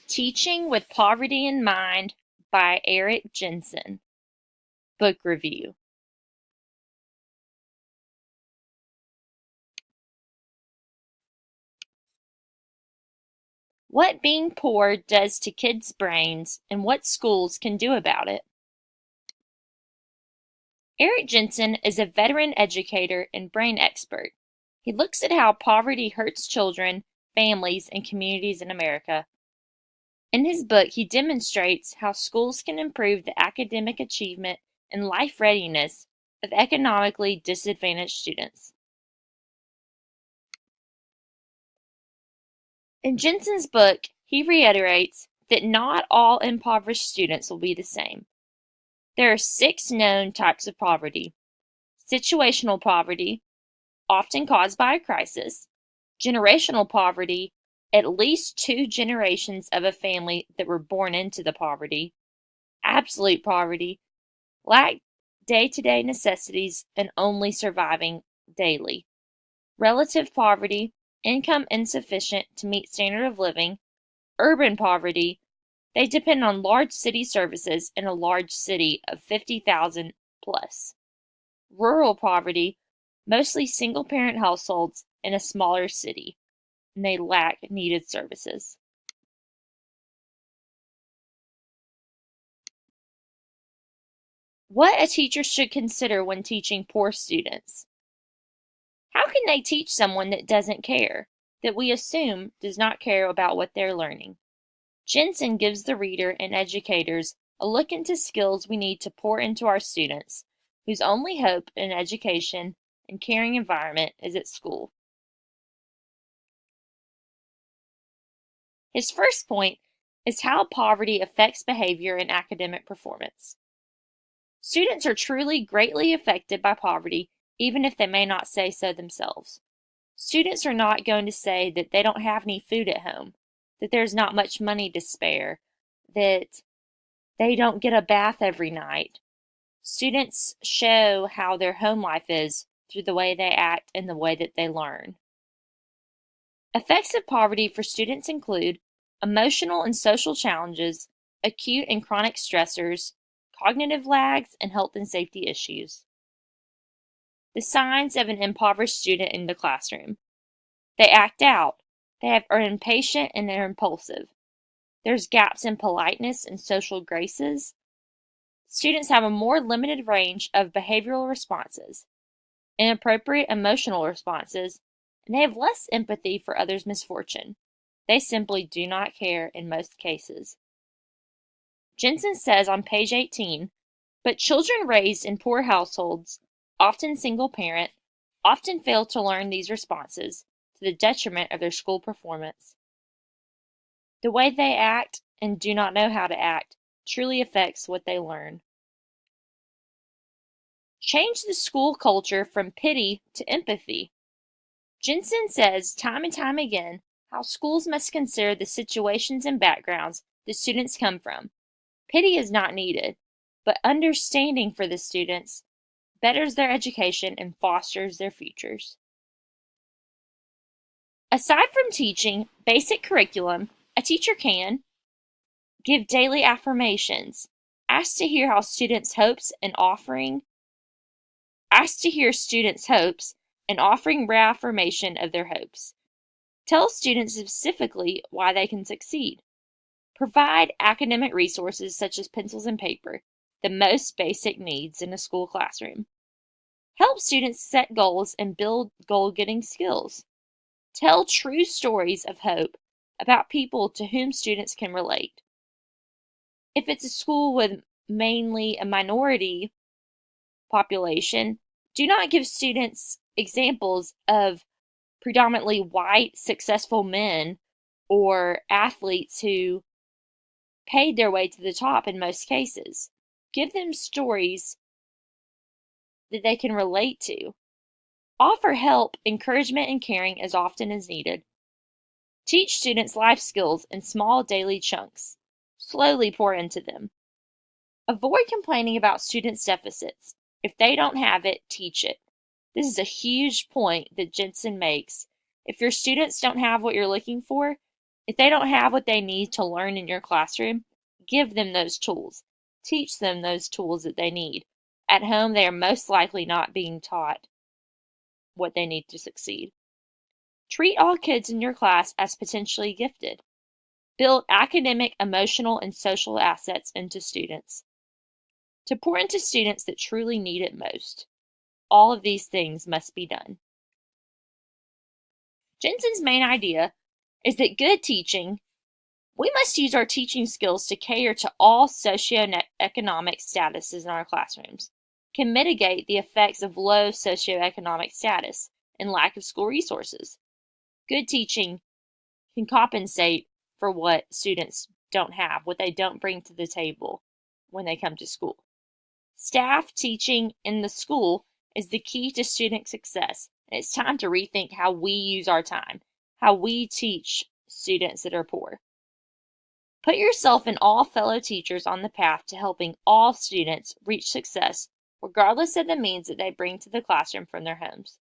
Teaching with Poverty in Mind by Jensen. Book review. What being poor does to kids' brains and what schools can do about it. Jensen is a veteran educator and brain expert. He looks at how poverty hurts children, families, and communities in America. In his book, he demonstrates how schools can improve the academic achievement and life readiness of economically disadvantaged students. In Jensen's book, he reiterates that not all impoverished students will be the same. There are 6 known types of poverty: situational poverty, often caused by a crisis; generational poverty, at least 2 generations of a family that were born into the poverty; absolute poverty, lack day-to-day necessities and only surviving daily; relative poverty, income insufficient to meet standard of living; urban poverty, they depend on large city services in a large city of 50,000 plus; rural poverty, mostly single-parent households in a smaller city, and they lack needed services. What a teacher should consider when teaching poor students. How can they teach someone that doesn't care, that we assume does not care about what they're learning? Jensen gives the reader and educators a look into skills we need to pour into our students, whose only hope in education and caring environment is at school. His first point is how poverty affects behavior and academic performance. Students are truly greatly affected by poverty, even if they may not say so themselves. Students are not going to say that they don't have any food at home, that there's not much money to spare, that they don't get a bath every night. Students show how their home life is through the way they act and the way that they learn. Effects of poverty for students include emotional and social challenges, acute and chronic stressors, cognitive lags, and health and safety issues. The signs of an impoverished student in the classroom. They act out. They are impatient and they're impulsive. There's gaps in politeness and social graces. Students have a more limited range of behavioral responses, inappropriate emotional responses, and they have less empathy for others' misfortune. They simply do not care in most cases. Jensen says on page 18, but children raised in poor households, often single parent, often fail to learn these responses to the detriment of their school performance. The way they act and do not know how to act truly affects what they learn. Change the school culture from pity to empathy. Jensen says time and time again how schools must consider the situations and backgrounds the students come from. Pity is not needed, but understanding for the students betters their education and fosters their futures. Aside from teaching basic curriculum, a teacher can give daily affirmations, ask to hear students' hopes and offering reaffirmation of their hopes. Tell students specifically why they can succeed. Provide academic resources such as pencils and paper, the most basic needs in a school classroom. Help students set goals and build goal-getting skills. Tell true stories of hope about people to whom students can relate. If it's a school with mainly a minority population, do not give students examples of predominantly white successful men or athletes who paid their way to the top in most cases. Give them stories that they can relate to. Offer help, encouragement, and caring as often as needed. Teach students life skills in small daily chunks. Slowly pour into them. Avoid complaining about students' deficits. If they don't have it, teach it. This is a huge point that Jensen makes. If your students don't have what you're looking for, If they don't have what they need to learn in your classroom, give them those tools. Teach them those tools that they need. At home, they are most likely not being taught what they need to succeed. Treat all kids in your class as potentially gifted. Build academic, emotional, and social assets into students. To pour into students that truly need it most, all of these things must be done. Jensen's main idea is that good teaching, we must use our teaching skills to cater to all socioeconomic statuses in our classrooms, can mitigate the effects of low socioeconomic status and lack of school resources. Good teaching can compensate for what students don't have, what they don't bring to the table when they come to school. Staff teaching in the school is the key to student success, and it's time to rethink how we use our time, how we teach students that are poor. Put yourself and all fellow teachers on the path to helping all students reach success, regardless of the means that they bring to the classroom from their homes.